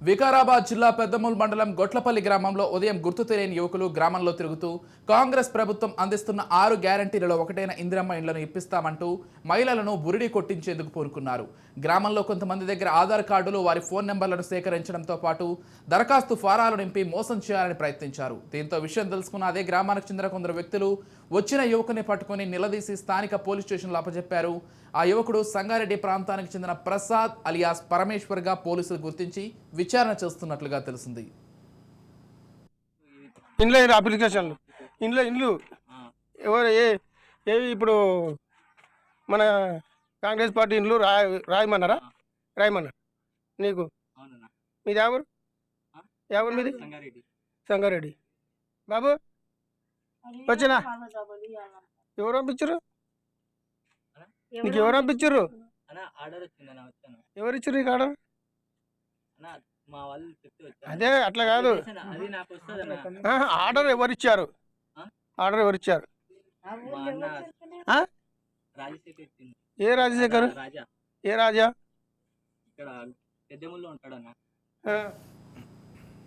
వికారాబాద్ జిల్లా పెద్దమూల్ మండలం గొట్లపల్లి గ్రామంలో ఉదయం గుర్తు తెలియని యువకులు గ్రామంలో తిరుగుతూ కాంగ్రెస్ ప్రభుత్వం అందిస్తున్న 6 గ్యారంటీలలో ఒకటైన ఇందిరమ్మ ఇండ్లను ఇప్పిస్తామంటూ మహిళలను బురిడి కొట్టించేందుకు పూనుకున్నారు. గ్రామంలో కొంతమంది దగ్గర ఆధార్ కార్డులు, వారి ఫోన్ నెంబర్లను సేకరించడంతో పాటు దరఖాస్తు ఫారాలు నింపి మోసం చేయాలని ప్రయత్నించారు. దీంతో విషయం తెలుసుకున్న అదే గ్రామానికి చెందిన కొందరు వ్యక్తులు వచ్చిన యువకుని పట్టుకుని నిలదీసి స్థానిక పోలీస్ స్టేషన్లో అప్పచెప్పారు. ఆ యువకుడు సంగారెడ్డి ప్రాంతానికి చెందిన ప్రసాద్ అలియాస్ పరమేశ్వర్గా పోలీసులు గుర్తించి విచారణ చేస్తున్నట్లుగా తెలిసింది. ఇండ్ల అప్లికేషన్లు ఇండ్లు ఎవరు ఏవి ఇప్పుడు మన కాంగ్రెస్ పార్టీ ఇండ్లు రాయమన్నారా? రాయమన్నారు నీకు. మీది ఎవరు? ఎవరు మీది? సంగారెడ్డి. బాబు వచ్చినా ఎవరు పంపించారు? నీకు ఎవరు పంపించారు? ఎవరు ఇచ్చారు నీకు ఆర్డర్? అదే అట్లా కాదు, ఆర్డర్ ఎవరిచ్చారు? ఆర్డర్ ఎవరిచ్చారు? ఏ రాజశేఖర్? ఏ రాజా?